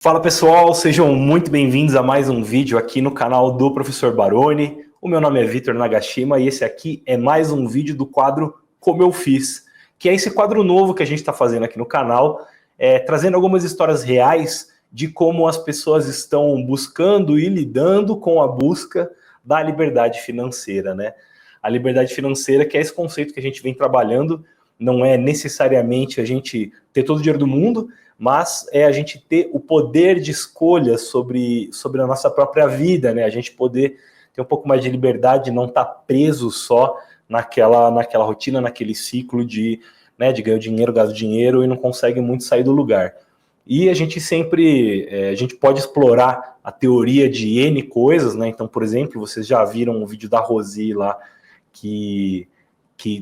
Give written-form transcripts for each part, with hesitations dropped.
Fala pessoal, sejam muito bem-vindos a mais um vídeo aqui no canal do Professor Baroni. O meu nome é Vitor Nagashima e esse aqui é mais um vídeo do quadro Como Eu Fiz, que é esse quadro novo que a gente está fazendo aqui no canal, trazendo algumas histórias reais de como as pessoas estão buscando e lidando com a busca da liberdade financeira, né? A liberdade financeira, que é esse conceito que a gente vem trabalhando, não é necessariamente a gente ter todo o dinheiro do mundo, mas é a gente ter o poder de escolha sobre a nossa própria vida, né? A gente poder ter um pouco mais de liberdade, não estar preso só naquela rotina, naquele ciclo de ganhar dinheiro, gastar dinheiro e não consegue muito sair do lugar. E a gente sempre, a gente pode explorar a teoria de N coisas, né? Então, por exemplo, vocês já viram um vídeo da Rosi lá, que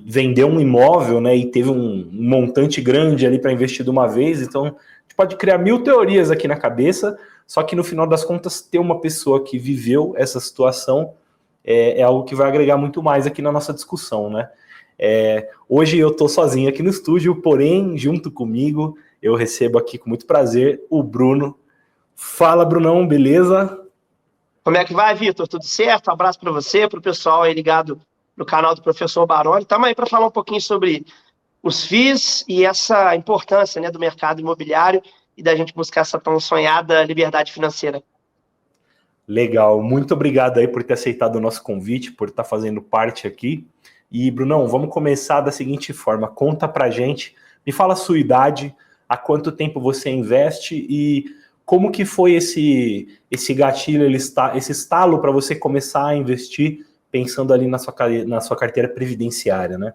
vendeu um imóvel, né, e teve um montante grande ali para investir de uma vez. Então, a gente pode criar 1000 teorias aqui na cabeça, só que no final das contas, ter uma pessoa que viveu essa situação é algo que vai agregar muito mais aqui na nossa discussão, né? Hoje eu estou sozinho aqui no estúdio, porém, junto comigo, eu recebo aqui com muito prazer o Bruno. Fala, Brunão, beleza? Como é que vai, Vitor? Tudo certo? Um abraço para você, para o pessoal aí ligado no canal do Professor Baroni. Estamos aí para falar um pouquinho sobre os FIIs e essa importância, né, do mercado imobiliário e da gente buscar essa tão sonhada liberdade financeira. Legal, muito obrigado aí por ter aceitado o nosso convite, por estar fazendo parte aqui. E, Brunão, vamos começar da seguinte forma: conta pra gente, me fala a sua idade, há quanto tempo você investe e como que foi esse gatilho, esse estalo para você começar a investir, pensando ali na sua carteira previdenciária, né?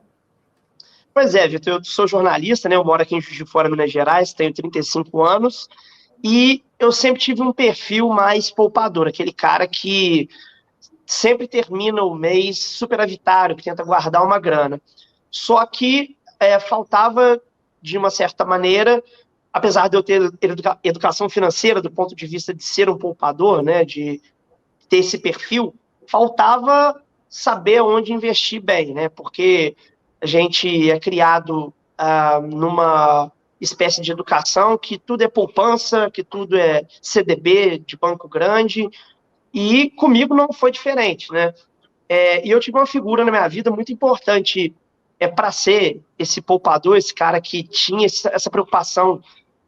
Pois é, Vitor, eu sou jornalista, né? Eu moro aqui em Juiz de Fora, Minas Gerais, tenho 35 anos e eu sempre tive um perfil mais poupador, aquele cara que sempre termina o mês superavitário, que tenta guardar uma grana. Só que faltava, de uma certa maneira, apesar de eu ter educação financeira do ponto de vista de ser um poupador, né, de ter esse perfil, faltava saber onde investir bem, né, porque a gente é criado numa espécie de educação que tudo é poupança, que tudo é CDB de banco grande, e comigo não foi diferente, né? E eu tive uma figura na minha vida muito importante para ser esse poupador, esse cara que tinha essa preocupação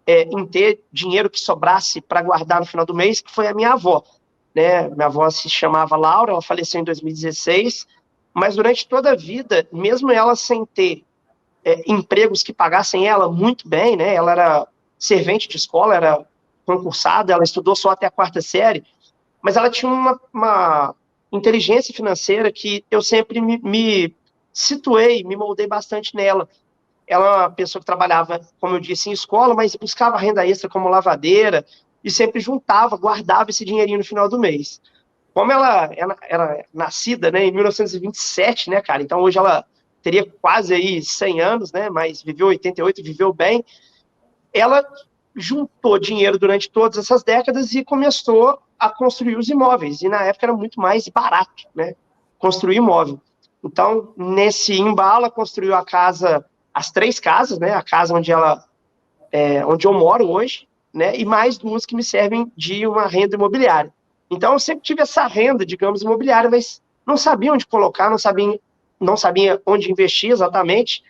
em ter dinheiro que sobrasse para guardar no final do mês, que foi a minha avó. Né? Minha avó se chamava Laura, ela faleceu em 2016, mas durante toda a vida, mesmo ela sem ter empregos que pagassem ela muito bem, né? Ela era servente de escola, era concursada, ela estudou só até a 4ª série, mas ela tinha uma inteligência financeira que eu sempre me situei, me moldei bastante nela. Ela é uma pessoa que trabalhava, como eu disse, em escola, mas buscava renda extra como lavadeira e sempre juntava, guardava esse dinheirinho no final do mês. Como ela era nascida, né, em 1927, né, cara, então hoje ela teria quase aí 100 anos, né, mas viveu 88, viveu bem. Ela juntou dinheiro durante todas essas décadas e começou a construir os imóveis. E na época era muito mais barato, né, construir imóvel. Então, nesse embalo, ela construiu a casa, as 3 casas, né, a casa onde eu moro hoje, né, e mais 2 que me servem de uma renda imobiliária. Então, eu sempre tive essa renda, digamos, imobiliária, mas não sabia onde colocar, não sabia onde investir exatamente.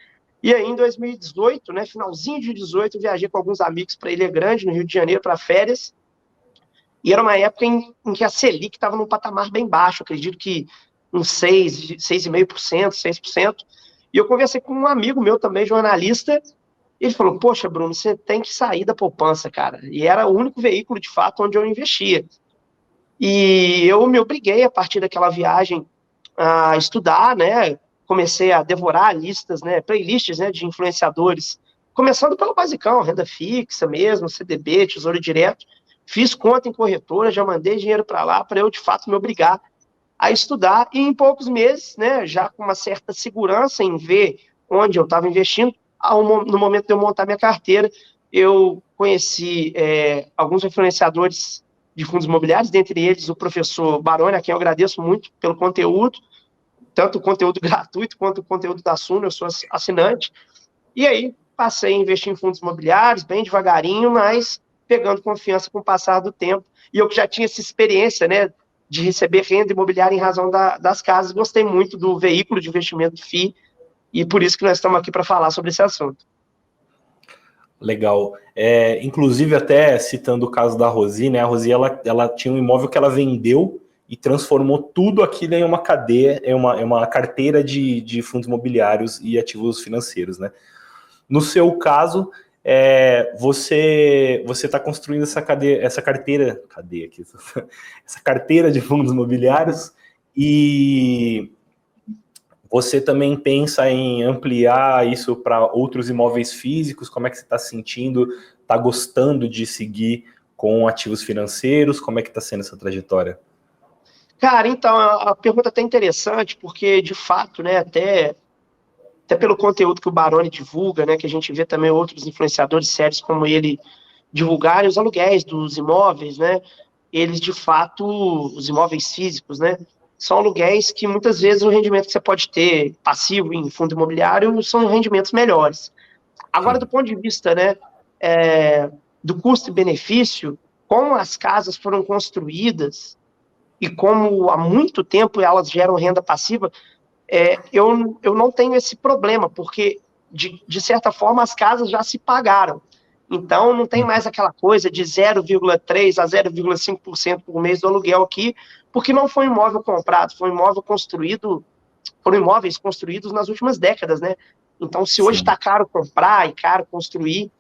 E aí, em 2018, né, finalzinho de 2018, viajei com alguns amigos para Ilha Grande, no Rio de Janeiro, para férias. E era uma época em que a Selic estava num patamar bem baixo, acredito que uns 6,5%, 6%. E eu conversei com um amigo meu também, jornalista, e ele falou: poxa, Bruno, você tem que sair da poupança, cara. E era o único veículo, de fato, onde eu investia. E eu me obriguei, a partir daquela viagem, a estudar, né? Comecei a devorar listas, né? Playlists, né? De influenciadores, começando pelo basicão, renda fixa mesmo, CDB, Tesouro Direto. Fiz conta em corretora, já mandei dinheiro para lá para eu, de fato, me obrigar a estudar. E em poucos meses, né? Já com uma certa segurança em ver onde eu estava investindo, no momento de eu montar minha carteira, eu conheci alguns influenciadores de fundos imobiliários, dentre eles o professor Baroni, a quem eu agradeço muito pelo conteúdo, tanto o conteúdo gratuito quanto o conteúdo da Suno, eu sou assinante. E aí passei a investir em fundos imobiliários, bem devagarinho, mas pegando confiança com o passar do tempo. E eu que já tinha essa experiência, né, de receber renda imobiliária em razão das casas, gostei muito do veículo de investimento FII, e por isso que nós estamos aqui para falar sobre esse assunto. Legal. Inclusive, até citando o caso da Rosi, né? A Rosi, ela tinha um imóvel que ela vendeu e transformou tudo aquilo em uma cadeia, uma carteira de fundos imobiliários e ativos financeiros, né? No seu caso, você está construindo essa carteira aqui, essa carteira de fundos imobiliários, e você também pensa em ampliar isso para outros imóveis físicos? Como é que você está se sentindo? Está gostando de seguir com ativos financeiros? Como é que está sendo essa trajetória? Cara, então, a pergunta é até interessante, porque, de fato, né, até pelo conteúdo que o Baroni divulga, né, que a gente vê também outros influenciadores sérios como ele divulgarem os aluguéis dos imóveis, né, eles, de fato, os imóveis físicos, né, são aluguéis que muitas vezes o rendimento que você pode ter passivo em fundo imobiliário são rendimentos melhores. Agora, do ponto de vista, né, do custo e benefício, como as casas foram construídas e como há muito tempo elas geram renda passiva, eu não tenho esse problema, porque, de certa forma, as casas já se pagaram. Então, não tem mais aquela coisa de 0,3% a 0,5% por mês do aluguel aqui, porque não foi um imóvel comprado, foi um imóvel construído, foram imóveis construídos nas últimas décadas, né? Então, se hoje está caro comprar e caro construir,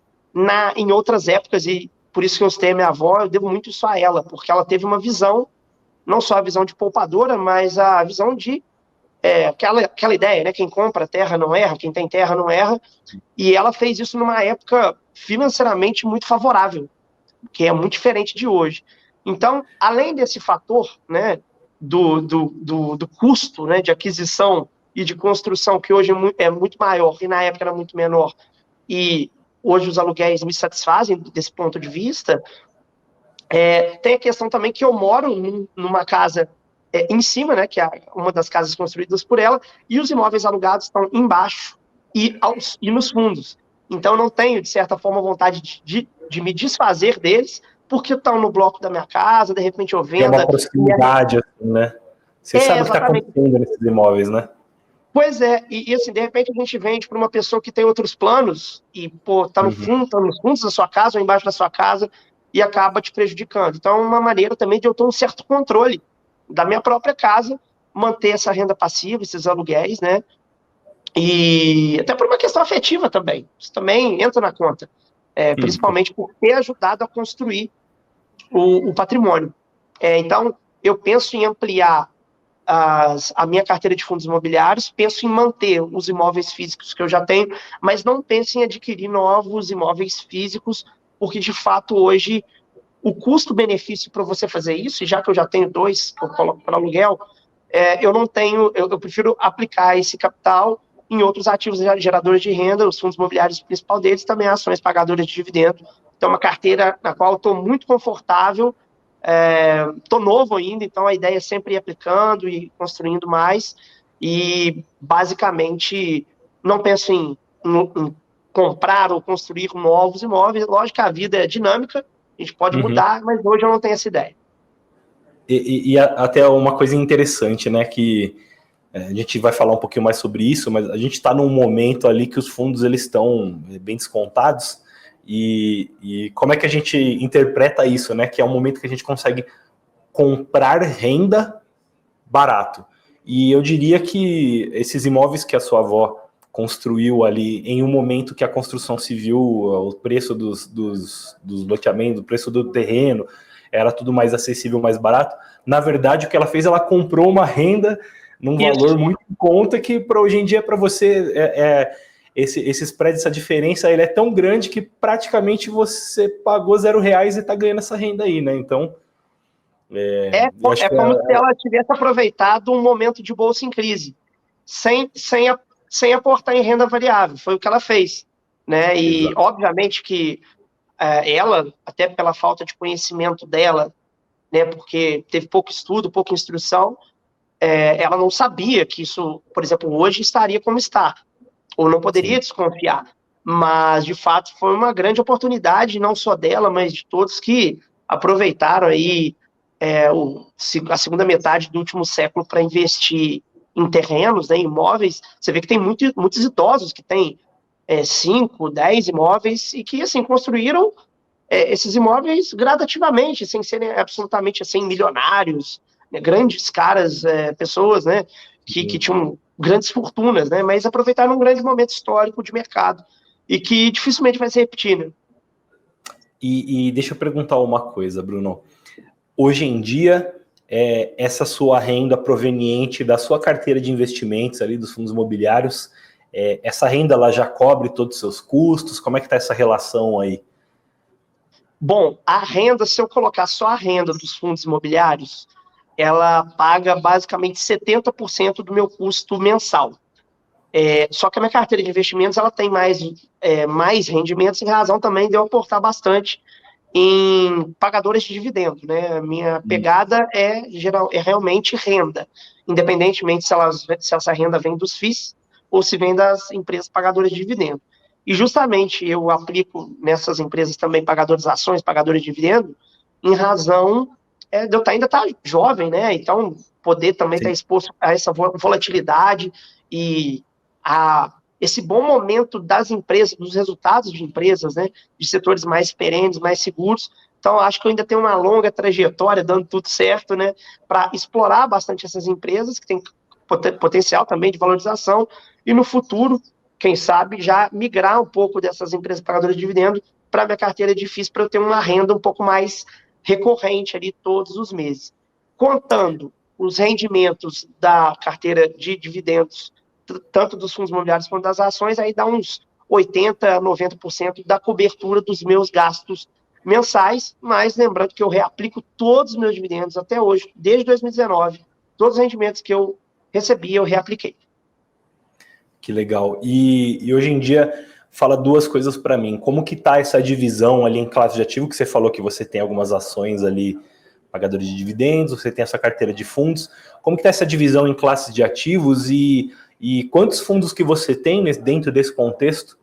em outras épocas, e por isso que eu citei a minha avó, eu devo muito isso a ela, porque ela teve uma visão, não só a visão de poupadora, mas a visão de aquela ideia, né? Quem compra terra não erra, quem tem terra não erra. E ela fez isso numa época financeiramente muito favorável, que é muito diferente de hoje. Então, além desse fator, né, do custo, né, de aquisição e de construção, que hoje é muito maior e na época era muito menor, e hoje os aluguéis me satisfazem desse ponto de vista, tem a questão também que eu moro numa casa em cima, né, que é uma das casas construídas por ela, e os imóveis alugados estão embaixo e nos fundos. Então, eu não tenho, de certa forma, vontade de me desfazer deles, porque estão no bloco da minha casa, de repente eu Tem uma venda. proximidade, assim, né? Você sabe o que está acontecendo nesses imóveis, né? Pois é, e assim, de repente a gente vende para uma pessoa que tem outros planos, e, pô, tá no fundo, tá nos fundos da sua casa, ou embaixo da sua casa, e acaba te prejudicando. Então, é uma maneira também de eu ter um certo controle da minha própria casa, manter essa renda passiva, esses aluguéis, né? E até por uma questão afetiva também. Isso também entra na conta. Principalmente por ter ajudado a construir o patrimônio. Então, eu penso em ampliar a minha carteira de fundos imobiliários, penso em manter os imóveis físicos que eu já tenho, mas não penso em adquirir novos imóveis físicos, porque, de fato, hoje, o custo-benefício para você fazer isso, e já que eu já tenho dois que eu coloco para aluguel, eu não tenho, eu prefiro aplicar esse capital em outros ativos geradores de renda, os fundos imobiliários, o principal deles, também ações pagadoras de dividendo. Então, uma carteira na qual eu estou muito confortável, estou novo ainda, então a ideia é sempre ir aplicando e construindo mais, e basicamente não penso em comprar ou construir novos imóveis. Lógico que a vida é dinâmica, a gente pode mudar, mas hoje eu não tenho essa ideia. E até uma coisa interessante, né, que a gente vai falar um pouquinho mais sobre isso, mas a gente está num momento ali que os fundos eles estão bem descontados, e como é que a gente interpreta isso, né, que é um momento que a gente consegue comprar renda barato. E eu diria que esses imóveis que a sua avó construiu ali em um momento que a construção civil, o preço dos loteamentos, o preço do terreno, era tudo mais acessível, mais barato. Na verdade, o que ela fez, ela comprou uma renda num valor muito em conta, que para hoje em dia, para você, esse spread, essa diferença, ele é tão grande que praticamente você pagou R$0 e está ganhando essa renda aí, né? Então, como se ela tivesse aproveitado um momento de bolsa em crise, sem aportar em renda variável. Foi o que ela fez, né? E, obviamente, que ela, até pela falta de conhecimento dela, né, porque teve pouco estudo, pouca instrução, ela não sabia que isso, por exemplo, hoje estaria como está, ou não poderia desconfiar. mas de fato foi uma grande oportunidade, não só dela, mas de todos que aproveitaram aí a segunda metade do último século para investir em terrenos, né, em imóveis. Você vê que tem muitos idosos que têm 5, 10 imóveis e que assim construíram esses imóveis gradativamente, sem serem absolutamente assim, milionários, né, grandes caras, pessoas, né, que tinham grandes fortunas, né, mas aproveitaram um grande momento histórico de mercado e que dificilmente vai se repetir, né? E deixa eu perguntar uma coisa, Bruno. Hoje em dia, essa sua renda proveniente da sua carteira de investimentos ali, dos fundos imobiliários, essa renda ela já cobre todos os seus custos? Como é que está essa relação aí? Bom, a renda, se eu colocar só a renda dos fundos imobiliários, ela paga basicamente 70% do meu custo mensal. Só que a minha carteira de investimentos ela tem mais rendimentos em razão também de eu aportar bastante em pagadores de dividendos, né? A minha pegada é realmente renda, independentemente se essa renda vem dos FIIs ou se vem das empresas pagadoras de dividendos. E justamente eu aplico nessas empresas também pagadores de ações, pagadores de dividendos, em razão de eu ainda estar jovem, né? Então, poder também estar exposto a essa volatilidade e esse bom momento das empresas, dos resultados de empresas, né, de setores mais perenes, mais seguros. Então, acho que eu ainda tenho uma longa trajetória, dando tudo certo, né, para explorar bastante essas empresas, que têm potencial também de valorização, e no futuro, quem sabe, já migrar um pouco dessas empresas pagadoras de dividendos para a minha carteira de FIIs, para eu ter uma renda um pouco mais recorrente ali todos os meses. Contando os rendimentos da carteira de dividendos tanto dos fundos imobiliários quanto das ações, aí dá uns 80%, 90% da cobertura dos meus gastos mensais, mas lembrando que eu reaplico todos os meus dividendos até hoje, desde 2019, todos os rendimentos que eu recebi, eu reapliquei. Que legal. E hoje em dia, fala duas coisas para mim. Como que tá essa divisão ali em classe de ativo, que você falou que você tem algumas ações ali, pagadores de dividendos, você tem essa carteira de fundos. Como que tá essa divisão em classes de ativos e quantos fundos que você tem dentro desse contexto?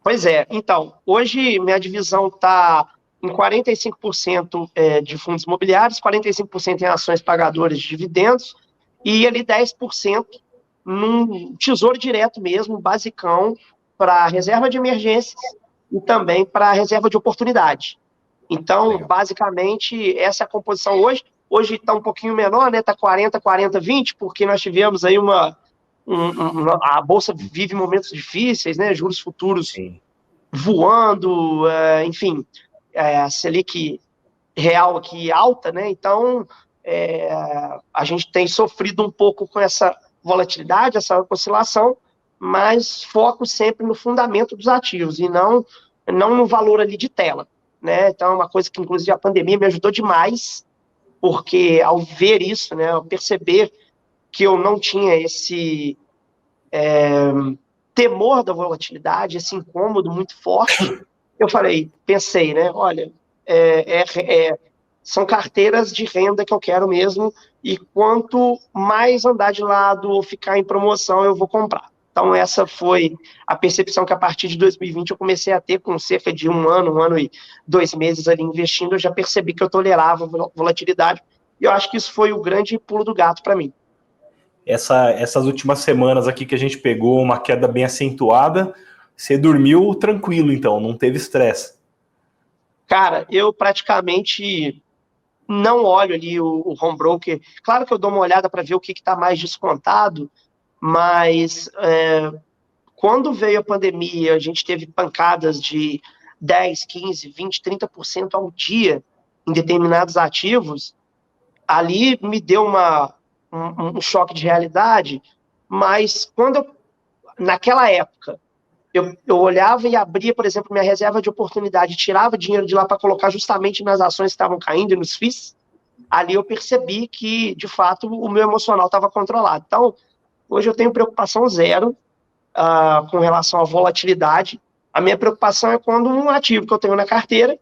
Pois é, então, hoje minha divisão está em 45% de fundos imobiliários, 45% em ações pagadoras de dividendos e ali 10% num tesouro direto mesmo, basicão, para reserva de emergências e também para reserva de oportunidade. Então, legal, basicamente, essa é a composição hoje. Hoje está um pouquinho menor, né? Está 40, 40, 20, porque nós tivemos aí a Bolsa vive momentos difíceis, né? Juros futuros Sim. voando, enfim, a Selic real aqui alta, né? Então, a gente tem sofrido um pouco com essa volatilidade, essa oscilação, mas foco sempre no fundamento dos ativos e não no valor ali de tela, né? Então, é uma coisa que, inclusive, a pandemia me ajudou demais, porque ao ver isso, né, ao perceber que eu não tinha esse temor da volatilidade, esse incômodo muito forte, eu pensei, né, olha, são carteiras de renda que eu quero mesmo, e quanto mais andar de lado ou ficar em promoção, eu vou comprar. Então, essa foi a percepção que a partir de 2020 eu comecei a ter, com cerca de um ano e 2 meses ali investindo, eu já percebi que eu tolerava volatilidade, e eu acho que isso foi o grande pulo do gato para mim. Essas últimas semanas aqui que a gente pegou uma queda bem acentuada, você dormiu tranquilo então, não teve estresse? Cara, eu praticamente não olho ali o home broker. Claro que eu dou uma olhada para ver o que está mais descontado, mas quando veio a pandemia, a gente teve pancadas de 10, 15, 20, 30% ao dia em determinados ativos. Ali me deu um choque de realidade, mas naquela época, eu olhava e abria, por exemplo, minha reserva de oportunidade, tirava dinheiro de lá para colocar justamente nas ações que estavam caindo e nos FIIs, ali eu percebi que, de fato, o meu emocional estava controlado. Então, hoje eu tenho preocupação zero com relação à volatilidade. A minha preocupação é quando um ativo que eu tenho na carteira,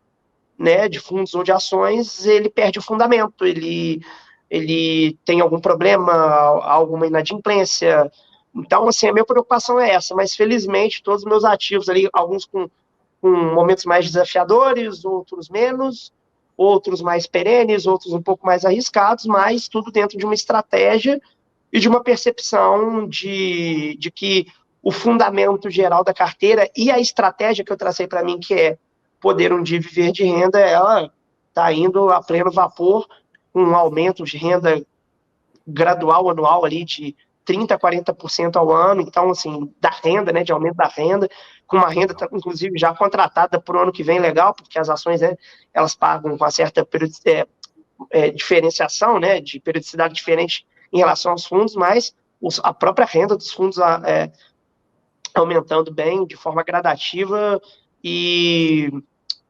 né, de fundos ou de ações, ele perde o fundamento, ele tem algum problema, alguma inadimplência, Então, assim, a minha preocupação é essa, mas felizmente todos os meus ativos ali, alguns com momentos mais desafiadores, outros menos, outros mais perenes, outros um pouco mais arriscados, mas tudo dentro de uma estratégia e de uma percepção de que o fundamento geral da carteira e a estratégia que eu tracei para mim, que é poder um dia viver de renda, ela está indo a pleno vapor, com um aumento de renda gradual, anual ali de 30% a 40% ao ano, então, assim, da renda, né, de aumento da renda, com uma renda, inclusive, já contratada para o ano que vem, legal, porque as ações, né, elas pagam com uma certa diferenciação, né, de periodicidade diferente em relação aos fundos, mas a própria renda dos fundos aumentando bem, de forma gradativa, e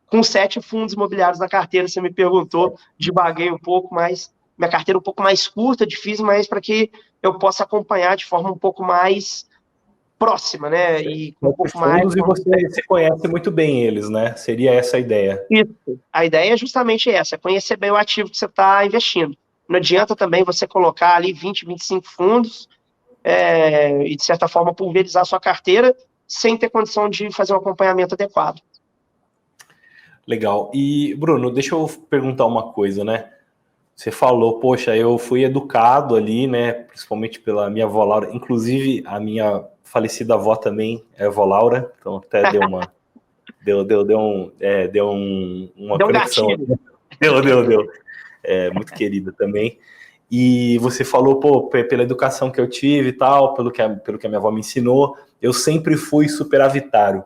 com 7 fundos imobiliários na carteira, você me perguntou, divaguei um pouco, mas minha carteira é um pouco mais curta, difícil, mas para que eu possa acompanhar de forma um pouco mais próxima, né? E com um pouco mais. E você conhece muito bem eles, né? Seria essa a ideia. Isso. A ideia é justamente essa, é conhecer bem o ativo que você está investindo. Não adianta também você colocar ali 20, 25 fundos e, de certa forma, pulverizar a sua carteira sem ter condição de fazer um acompanhamento adequado. Legal. E, Bruno, deixa eu perguntar uma coisa, né? Você falou, poxa, eu fui educado ali, né? Principalmente pela minha avó Laura. Inclusive, a minha falecida avó também é avó Laura. Então, até deu uma... uma conexão. Deu. Muito querida também. E você falou, pô, pela educação que eu tive e tal, pelo que a minha avó me ensinou, eu sempre fui superavitário.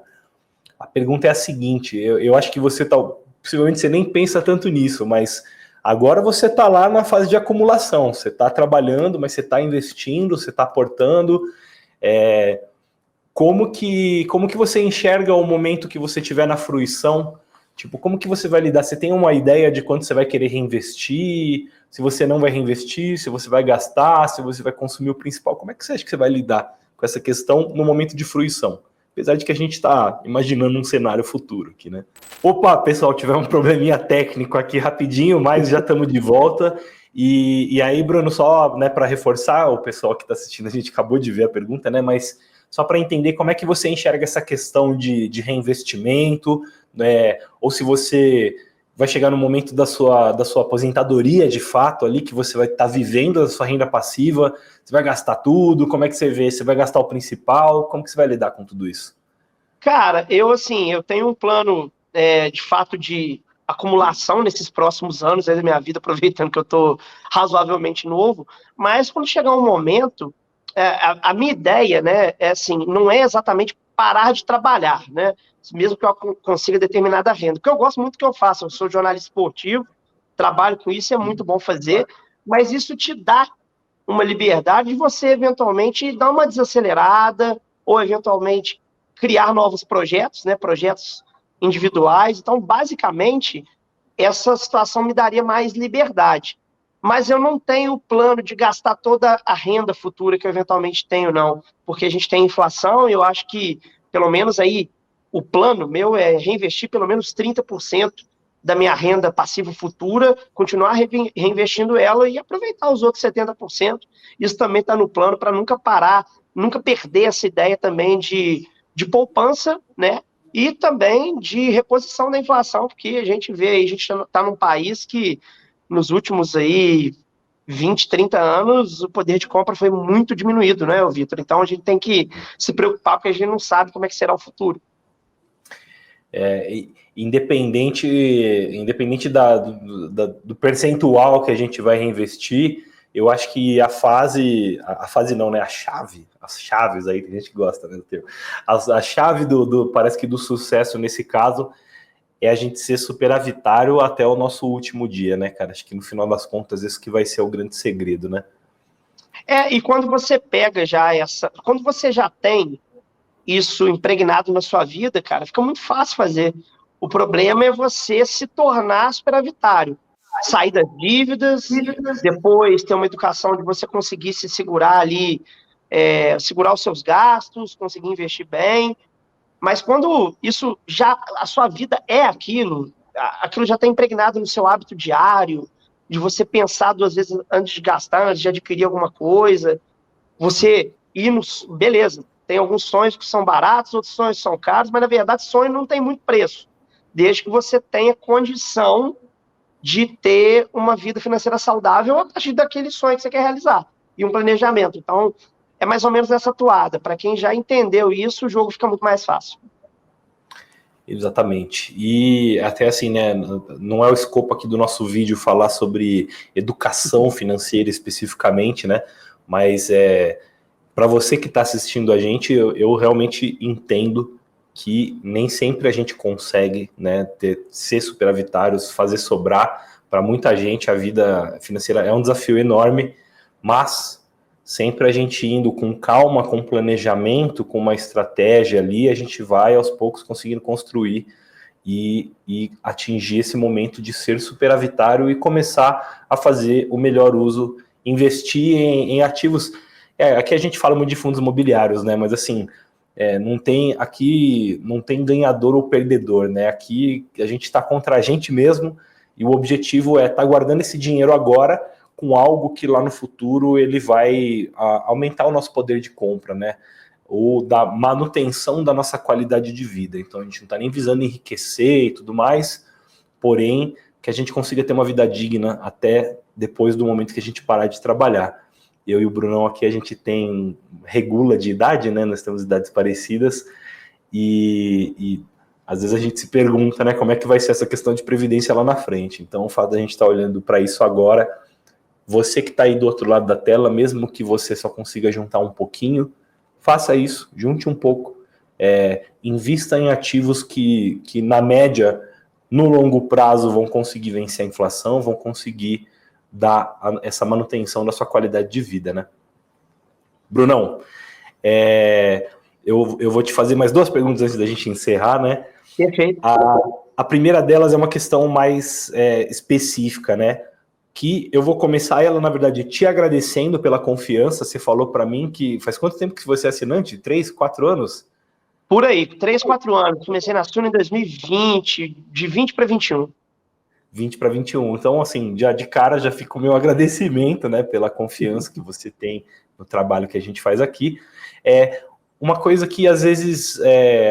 A pergunta é a seguinte, eu acho que possivelmente você nem pensa tanto nisso, mas agora você está lá na fase de acumulação, você está trabalhando, mas você está investindo, você está aportando. Como que você enxerga o momento que você estiver na fruição? Tipo, como que você vai lidar? Você tem uma ideia de quanto você vai querer reinvestir? Se você não vai reinvestir, se você vai gastar, se você vai consumir o principal? Como é que você acha que você vai lidar com essa questão no momento de fruição? Apesar de que a gente está imaginando um cenário futuro aqui, né? Opa, pessoal, tivemos um probleminha técnico aqui rapidinho, mas já estamos de volta. E aí, Bruno, só, né, para reforçar, o pessoal que está assistindo, a gente acabou de ver a pergunta, né? Mas só para entender como é que você enxerga essa questão de reinvestimento, né? Ou se você vai chegar no momento da sua aposentadoria, de fato, ali, que você vai estar vivendo a sua renda passiva, você vai gastar tudo, como é que você vê? Você vai gastar o principal? Como que você vai lidar com tudo isso? Cara, eu tenho um plano, de fato, de acumulação nesses próximos anos da minha vida, aproveitando que eu estou razoavelmente novo, mas quando chegar um momento, a minha ideia, né, não é exatamente parar de trabalhar, né, mesmo que eu consiga determinada renda, porque eu gosto muito do que eu faço, eu sou jornalista esportivo, trabalho com isso, é muito bom fazer, mas isso te dá uma liberdade de você, eventualmente, dar uma desacelerada, ou, eventualmente, criar novos projetos, né, projetos individuais. Então, basicamente, essa situação me daria mais liberdade. Mas eu não tenho o plano de gastar toda a renda futura que eu eventualmente tenho, não. Porque a gente tem inflação e eu acho que, pelo menos aí, o plano meu é reinvestir pelo menos 30% da minha renda passiva futura, continuar reinvestindo ela e aproveitar os outros 70%. Isso também está no plano para nunca parar, nunca perder essa ideia também de poupança, né? E também de reposição da inflação, porque a gente vê aí, a gente está num país que nos últimos aí 20, 30 anos, o poder de compra foi muito diminuído, né, Vitor? Então a gente tem que se preocupar, porque a gente não sabe como é que será o futuro. Independente do percentual que a gente vai reinvestir, eu acho que a fase não, né? As chaves aí, tem gente que gosta, né, do termo. A chave parece que do sucesso nesse caso é a gente ser superavitário até o nosso último dia, né, cara? Acho que no final das contas esse que vai ser o grande segredo, né? E quando você pega quando você já tem isso impregnado na sua vida, cara, fica muito fácil fazer. O problema é você se tornar superavitário. Sair das dívidas, depois ter uma educação de você conseguir se segurar ali, segurar os seus gastos, conseguir investir bem. Mas quando a sua vida é aquilo já está impregnado no seu hábito diário, de você pensar 2 vezes antes de gastar, antes de adquirir alguma coisa, você ir nos... Beleza, tem alguns sonhos que são baratos, outros sonhos são caros, mas na verdade sonho não tem muito preço, desde que você tenha condição de ter uma vida financeira saudável a partir daquele sonho que você quer realizar, e um planejamento. Então, é mais ou menos essa toada. Para quem já entendeu isso, o jogo fica muito mais fácil. Exatamente. E até assim, né, não é o escopo aqui do nosso vídeo falar sobre educação financeira especificamente, né, mas para você que está assistindo a gente, eu realmente entendo que nem sempre a gente consegue, né, ser superavitários, fazer sobrar. Para muita gente a vida financeira é um desafio enorme, mas sempre a gente indo com calma, com planejamento, com uma estratégia ali, a gente vai aos poucos conseguindo construir e atingir esse momento de ser superavitário e começar a fazer o melhor uso, investir em ativos. Aqui a gente fala muito de fundos imobiliários, né? Mas assim, aqui não tem ganhador ou perdedor, né? Aqui a gente está contra a gente mesmo e o objetivo é estar guardando esse dinheiro agora com algo que lá no futuro ele vai aumentar o nosso poder de compra, né? Ou da manutenção da nossa qualidade de vida. Então a gente não está nem visando enriquecer e tudo mais, porém que a gente consiga ter uma vida digna até depois do momento que a gente parar de trabalhar. Eu e o Brunão aqui, a gente tem regula de idade, né? Nós temos idades parecidas e às vezes a gente se pergunta, né, como é que vai ser essa questão de previdência lá na frente. Então o fato de a gente estar olhando para isso agora, você que está aí do outro lado da tela, mesmo que você só consiga juntar um pouquinho, faça isso, junte um pouco, invista em ativos que na média, no longo prazo, vão conseguir vencer a inflação, vão conseguir dar essa manutenção da sua qualidade de vida, né? Brunão, eu vou te fazer mais 2 perguntas antes da gente encerrar, né? Perfeito. A primeira delas é uma questão mais específica, né? Que eu vou começar ela, na verdade, te agradecendo pela confiança. Você falou para mim que faz quanto tempo que você é assinante? 3, 4 anos? Por aí, 3, 4 anos. Comecei na Suno em 2020, de 20 para 21. 20 para 21. Então, assim, já de cara já fica o meu agradecimento, né, pela confiança que você tem no trabalho que a gente faz aqui. Uma coisa que às vezes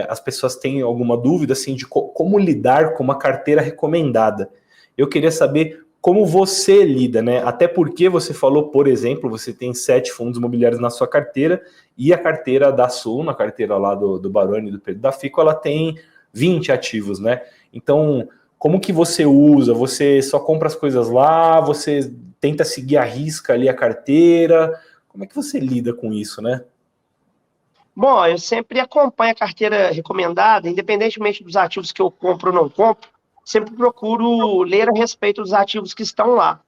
as pessoas têm alguma dúvida, assim, de como lidar com uma carteira recomendada. Eu queria saber como você lida, né? Até porque você falou, por exemplo, você tem 7 fundos imobiliários na sua carteira e a carteira da Sul, na carteira lá do Baroni e do Pedro da Fico, ela tem 20 ativos, né? Então, como que você usa? Você só compra as coisas lá? Você tenta seguir à risca ali a carteira? Como é que você lida com isso, né? Bom, eu sempre acompanho a carteira recomendada, independentemente dos ativos que eu compro ou não compro, sempre procuro ler a respeito dos ativos que estão lá.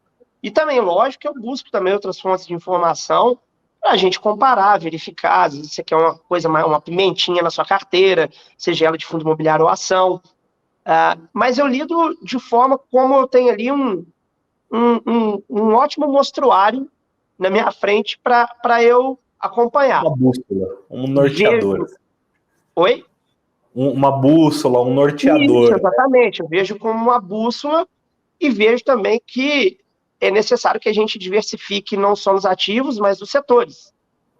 E também, lógico, que eu busco também outras fontes de informação para a gente comparar, verificar, às vezes você quer uma coisa, uma pimentinha na sua carteira, seja ela de fundo imobiliário ou ação. Mas eu lido de forma como eu tenho ali um ótimo mostruário na minha frente para eu acompanhar. Uma bússola, um norteador. Oi? Uma bússola, um Isso, norteador. exatamente. Eu vejo como uma bússola e vejo também que é necessário que a gente diversifique não só nos ativos, mas nos setores,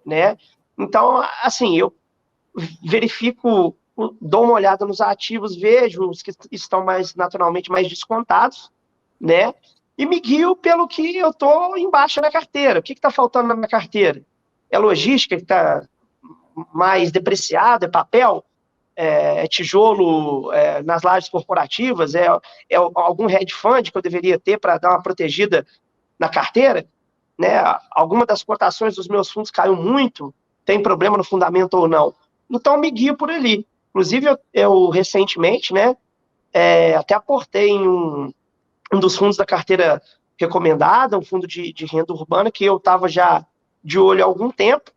né? Então, assim, eu verifico, dou uma olhada nos ativos, vejo os que estão mais naturalmente mais descontados, né? E me guio pelo que eu estou embaixo na carteira. O que está faltando na minha carteira? É logística que está mais depreciado, é papel? Tijolo nas lajes corporativas, algum hedge fund que eu deveria ter para dar uma protegida na carteira, né? Alguma das cotações dos meus fundos caiu muito, tem problema no fundamento ou não. Então, me guio por ali. Inclusive, eu recentemente, né, até aportei em um dos fundos da carteira recomendada, um fundo de renda urbana, que eu estava já de olho há algum tempo,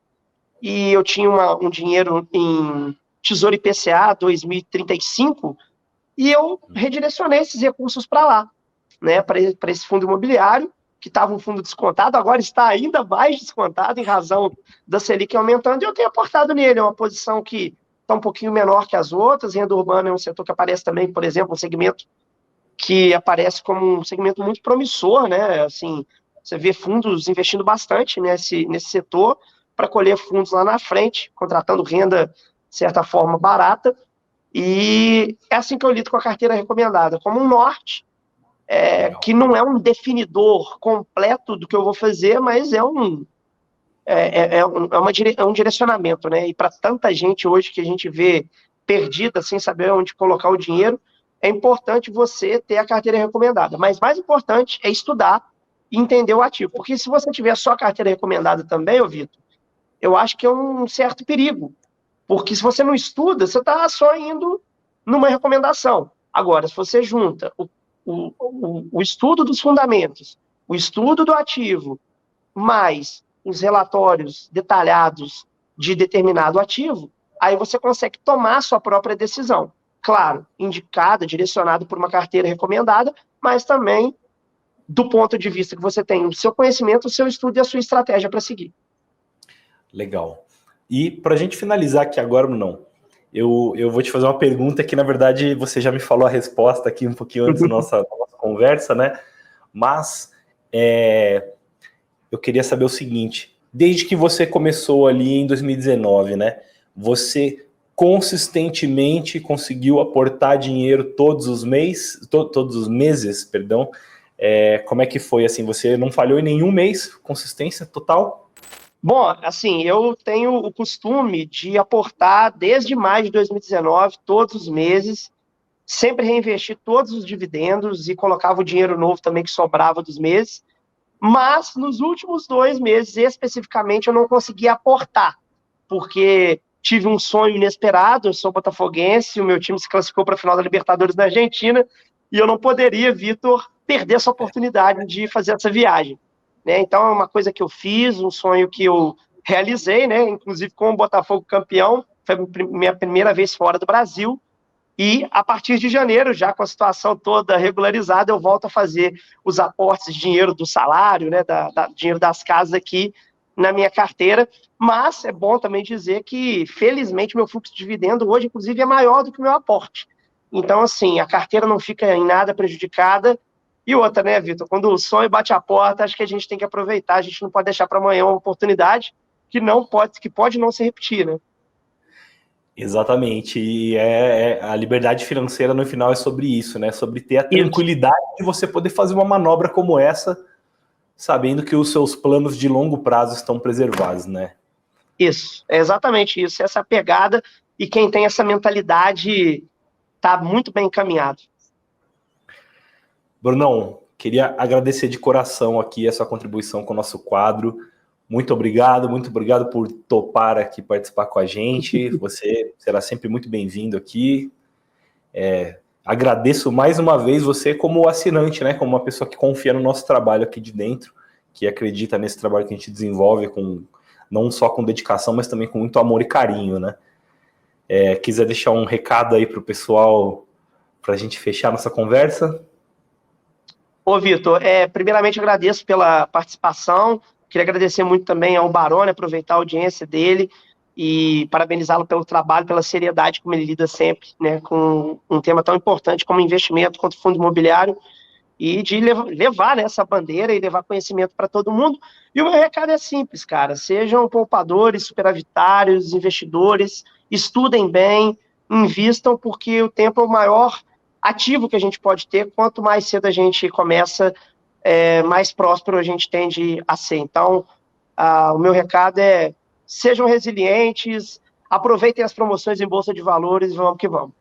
e eu tinha um dinheiro em Tesouro IPCA 2035, e eu redirecionei esses recursos para lá, né, para esse fundo imobiliário, que estava um fundo descontado, agora está ainda mais descontado em razão da Selic aumentando, e eu tenho aportado nele, é uma posição que está um pouquinho menor que as outras. Renda urbana é um setor que aparece também, por exemplo, um segmento que aparece como um segmento muito promissor, né, assim, você vê fundos investindo bastante nesse setor, para colher fundos lá na frente, contratando renda, de certa forma, barata. E é assim que eu lido com a carteira recomendada, como um norte, que não é um definidor completo do que eu vou fazer, mas é um direcionamento, né? E para tanta gente hoje que a gente vê perdida, sem saber onde colocar o dinheiro, é importante você ter a carteira recomendada. Mas mais importante é estudar e entender o ativo. Porque se você tiver só a carteira recomendada também, ô Vitor, eu acho que é um certo perigo. Porque se você não estuda, você está só indo numa recomendação. Agora, se você junta o estudo dos fundamentos, o estudo do ativo, mais os relatórios detalhados de determinado ativo, aí você consegue tomar a sua própria decisão. Claro, indicada, direcionada por uma carteira recomendada, mas também do ponto de vista que você tem o seu conhecimento, o seu estudo e a sua estratégia para seguir. Legal. E para a gente finalizar aqui agora, não, eu vou te fazer uma pergunta que, na verdade, você já me falou a resposta aqui um pouquinho antes da nossa conversa, né? Mas eu queria saber o seguinte: desde que você começou ali em 2019, né? Você consistentemente conseguiu aportar dinheiro todos os meses, perdão. Como é que foi, assim? Você não falhou em nenhum mês? Consistência total? Bom, assim, eu tenho o costume de aportar desde maio de 2019, todos os meses, sempre reinvestir todos os dividendos e colocava o dinheiro novo também que sobrava dos meses, mas nos últimos 2 meses, especificamente, eu não consegui aportar, porque tive um sonho inesperado, eu sou botafoguense, o meu time se classificou para a final da Libertadores na Argentina, e eu não poderia, Vitor, perder essa oportunidade de fazer essa viagem. Né? Então é uma coisa que eu fiz, um sonho que eu realizei, né? Inclusive com o Botafogo campeão, foi a minha primeira vez fora do Brasil, e a partir de janeiro, já com a situação toda regularizada, eu volto a fazer os aportes de dinheiro do salário, né? Dinheiro das casas aqui na minha carteira, mas é bom também dizer que, felizmente, meu fluxo de dividendo hoje, inclusive, é maior do que o meu aporte. Então, assim, a carteira não fica em nada prejudicada. E outra, né, Vitor? Quando o sonho bate a porta, acho que a gente tem que aproveitar, a gente não pode deixar para amanhã uma oportunidade que pode não se repetir, né? Exatamente, e a liberdade financeira no final é sobre isso, né? Sobre ter a tranquilidade de você poder fazer uma manobra como essa, sabendo que os seus planos de longo prazo estão preservados, né? Isso, é exatamente isso, essa pegada, e quem tem essa mentalidade está muito bem encaminhado. Brunão, queria agradecer de coração aqui a sua contribuição com o nosso quadro. Muito obrigado por topar aqui participar com a gente. Você será sempre muito bem-vindo aqui. Agradeço mais uma vez você como assinante, né? Como uma pessoa que confia no nosso trabalho aqui de dentro, que acredita nesse trabalho que a gente desenvolve não só com dedicação, mas também com muito amor e carinho, né? Quiser deixar um recado aí para o pessoal para a gente fechar nossa conversa? Ô, Vitor, primeiramente agradeço pela participação, queria agradecer muito também ao Baroni, aproveitar a audiência dele e parabenizá-lo pelo trabalho, pela seriedade como ele lida sempre, né, com um tema tão importante como investimento contra o fundo imobiliário, e de levar né, essa bandeira e levar conhecimento para todo mundo. E o meu recado é simples, cara, sejam poupadores, superavitários, investidores, estudem bem, invistam, porque o tempo é o maior ativo que a gente pode ter. Quanto mais cedo a gente começa, mais próspero a gente tende a ser. Então, o meu recado é: sejam resilientes, aproveitem as promoções em Bolsa de Valores, vamos que vamos.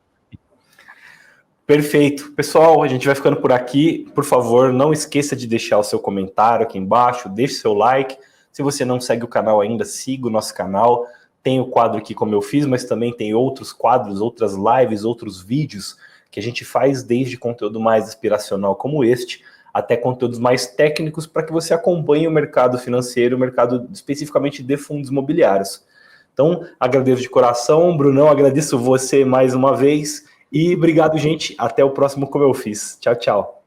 Perfeito. Pessoal, a gente vai ficando por aqui. Por favor, não esqueça de deixar o seu comentário aqui embaixo, deixe seu like. Se você não segue o canal ainda, siga o nosso canal. Tem o quadro aqui como eu fiz, mas também tem outros quadros, outras lives, outros vídeos que a gente faz, desde conteúdo mais inspiracional como este, até conteúdos mais técnicos para que você acompanhe o mercado financeiro, o mercado especificamente de fundos imobiliários. Então, agradeço de coração, Brunão, agradeço você mais uma vez e obrigado, gente. Até o próximo Como Eu Fiz. Tchau, tchau.